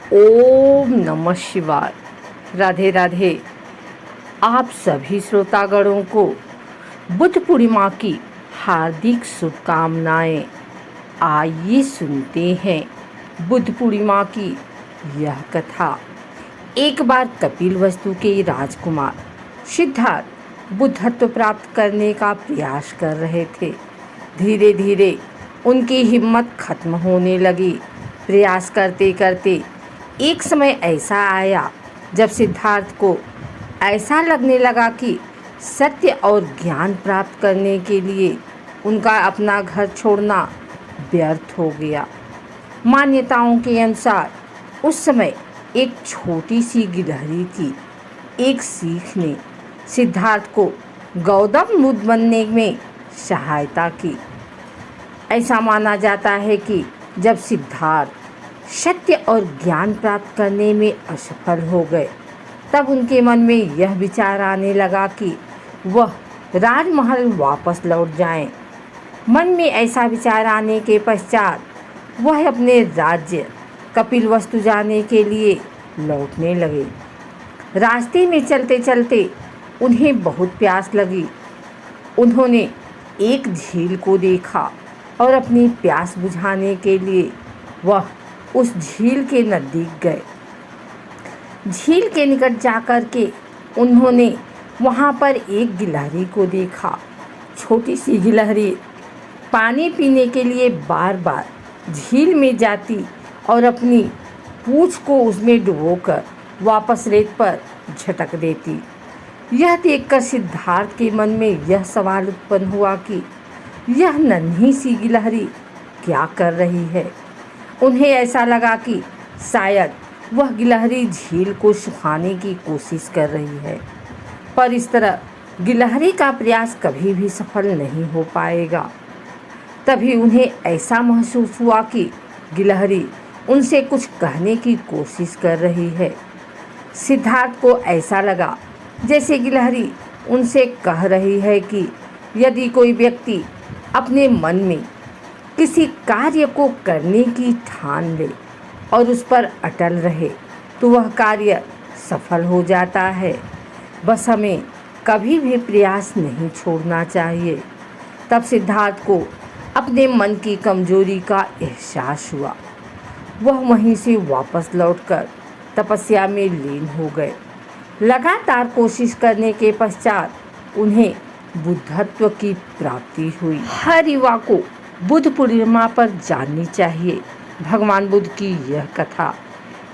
ओम नमः शिवाय। राधे राधे। आप सभी श्रोतागणों को बुद्ध पूर्णिमा की हार्दिक शुभकामनाएं। आइए सुनते हैं बुद्ध पूर्णिमा की यह कथा। एक बार कपिलवस्तु के राजकुमार सिद्धार्थ बुद्धत्व प्राप्त करने का प्रयास कर रहे थे। धीरे धीरे उनकी हिम्मत खत्म होने लगी। प्रयास करते करते एक समय ऐसा आया जब सिद्धार्थ को ऐसा लगने लगा कि सत्य और ज्ञान प्राप्त करने के लिए उनका अपना घर छोड़ना व्यर्थ हो गया। मान्यताओं के अनुसार उस समय एक छोटी सी गिलहरी की एक सीख ने सिद्धार्थ को गौतम बुद्ध बनने में सहायता की। ऐसा माना जाता है कि जब सिद्धार्थ सत्य और ज्ञान प्राप्त करने में असफल हो गए तब उनके मन में यह विचार आने लगा कि वह राजमहल वापस लौट जाएं। मन में ऐसा विचार आने के पश्चात वह अपने राज्य कपिलवस्तु जाने के लिए लौटने लगे। रास्ते में चलते चलते उन्हें बहुत प्यास लगी। उन्होंने एक झील को देखा और अपनी प्यास बुझाने के लिए वह उस झील के नज़दीक गए। झील के निकट जाकर के उन्होंने वहाँ पर एक गिलहरी को देखा। छोटी सी गिलहरी पानी पीने के लिए बार बार झील में जाती और अपनी पूँछ को उसमें डुबोकर वापस रेत पर झटक देती। यह देखकर सिद्धार्थ के मन में यह सवाल उत्पन्न हुआ कि यह नन्ही सी गिलहरी क्या कर रही है। उन्हें ऐसा लगा कि शायद वह गिलहरी झील को सुखाने की कोशिश कर रही है, पर इस तरह गिलहरी का प्रयास कभी भी सफल नहीं हो पाएगा। तभी उन्हें ऐसा महसूस हुआ कि गिलहरी उनसे कुछ कहने की कोशिश कर रही है। सिद्धार्थ को ऐसा लगा जैसे गिलहरी उनसे कह रही है कि यदि कोई व्यक्ति अपने मन में किसी कार्य को करने की ठान ले और उस पर अटल रहे तो वह कार्य सफल हो जाता है। बस हमें कभी भी प्रयास नहीं छोड़ना चाहिए। तब सिद्धार्थ को अपने मन की कमजोरी का एहसास हुआ। वह वहीं से वापस लौटकर तपस्या में लीन हो गए। लगातार कोशिश करने के पश्चात उन्हें बुद्धत्व की प्राप्ति हुई। हर युवा को बुद्ध पूर्णिमा पर जाननी चाहिए भगवान बुद्ध की यह कथा।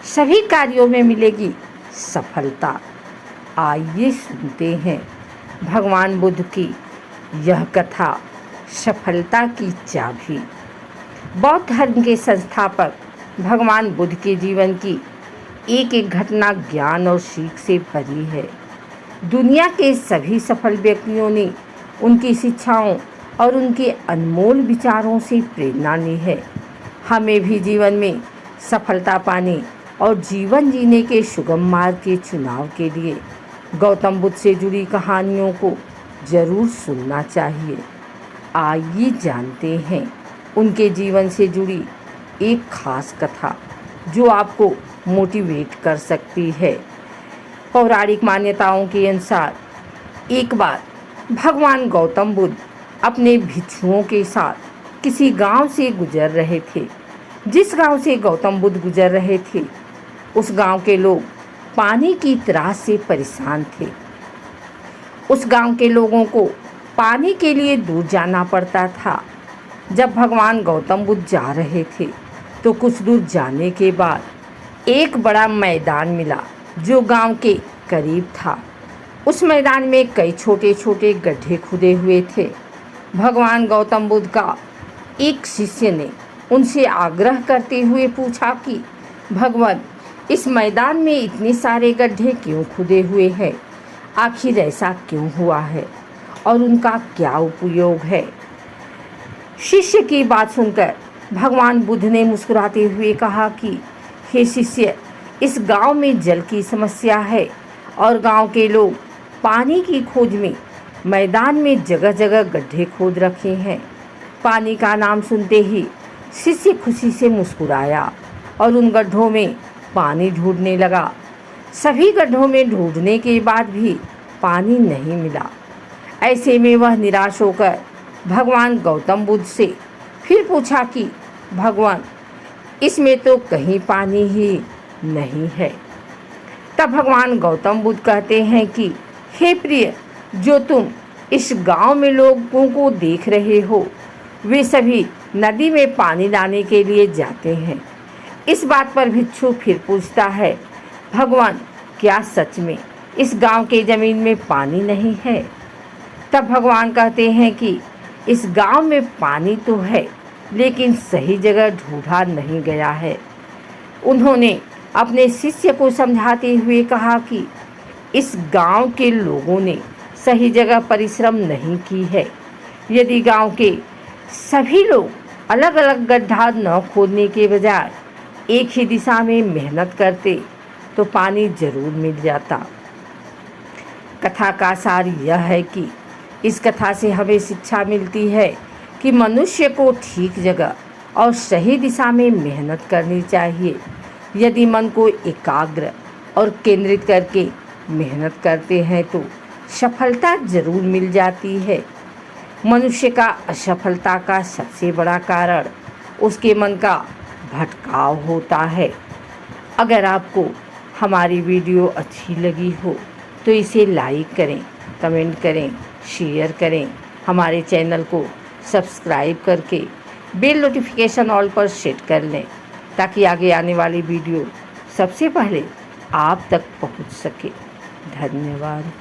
सभी कार्यों में मिलेगी सफलता। आइए सुनते हैं भगवान बुद्ध की यह कथा, सफलता की चाबी। बौद्ध धर्म के संस्थापक भगवान बुद्ध के जीवन की एक एक घटना ज्ञान और सीख से भरी है। दुनिया के सभी सफल व्यक्तियों ने उनकी शिक्षाओं और उनके अनमोल विचारों से प्रेरणा ली है। हमें भी जीवन में सफलता पाने और जीवन जीने के सुगम मार्ग के चुनाव के लिए गौतम बुद्ध से जुड़ी कहानियों को जरूर सुनना चाहिए। आइए जानते हैं उनके जीवन से जुड़ी एक खास कथा जो आपको मोटिवेट कर सकती है। पौराणिक मान्यताओं के अनुसार एक बार भगवान गौतम बुद्ध अपने भिक्षुओं के साथ किसी गांव से गुजर रहे थे। जिस गांव से गौतम बुद्ध गुजर रहे थे उस गांव के लोग पानी की त्रास से परेशान थे। उस गांव के लोगों को पानी के लिए दूर जाना पड़ता था। जब भगवान गौतम बुद्ध जा रहे थे तो कुछ दूर जाने के बाद एक बड़ा मैदान मिला जो गांव के करीब था। उस मैदान में कई छोटे छोटे गड्ढे खुदे हुए थे। भगवान गौतम बुद्ध का एक शिष्य ने उनसे आग्रह करते हुए पूछा कि भगवान, इस मैदान में इतने सारे गड्ढे क्यों खुदे हुए हैं? आखिर ऐसा क्यों हुआ है और उनका क्या उपयोग है? शिष्य की बात सुनकर भगवान बुद्ध ने मुस्कुराते हुए कहा कि हे शिष्य, इस गांव में जल की समस्या है और गांव के लोग पानी की खोज में मैदान में जगह जगह गड्ढे खोद रखे हैं। पानी का नाम सुनते ही शिष्य खुशी से मुस्कुराया और उन गड्ढों में पानी ढूंढने लगा। सभी गड्ढों में ढूंढने के बाद भी पानी नहीं मिला। ऐसे में वह निराश होकर भगवान गौतम बुद्ध से फिर पूछा कि भगवान, इसमें तो कहीं पानी ही नहीं है। तब भगवान गौतम बुद्ध कहते हैं कि हे प्रिय, जो तुम इस गांव में लोगों को देख रहे हो, वे सभी नदी में पानी लाने के लिए जाते हैं। इस बात पर भिक्षु फिर पूछता है, भगवान, क्या सच में इस गांव के ज़मीन में पानी नहीं है? तब भगवान कहते हैं कि इस गांव में पानी तो है, लेकिन सही जगह ढूंढा नहीं गया है। उन्होंने अपने शिष्य को समझाते हुए कहा कि इस गांव के लोगों ने सही जगह परिश्रम नहीं की है। यदि गांव के सभी लोग अलग अलग गड्ढा न खोदने के बजाय एक ही दिशा में मेहनत करते तो पानी जरूर मिल जाता। कथा का सार यह है कि इस कथा से हमें शिक्षा मिलती है कि मनुष्य को ठीक जगह और सही दिशा में मेहनत करनी चाहिए। यदि मन को एकाग्र और केंद्रित करके मेहनत करते हैं तो सफलता जरूर मिल जाती है। मनुष्य का असफलता का सबसे बड़ा कारण उसके मन का भटकाव होता है। अगर आपको हमारी वीडियो अच्छी लगी हो तो इसे लाइक करें, कमेंट करें, शेयर करें। हमारे चैनल को सब्सक्राइब करके बेल नोटिफिकेशन ऑल पर सेट कर लें ताकि आगे आने वाली वीडियो सबसे पहले आप तक पहुंच सके। धन्यवाद।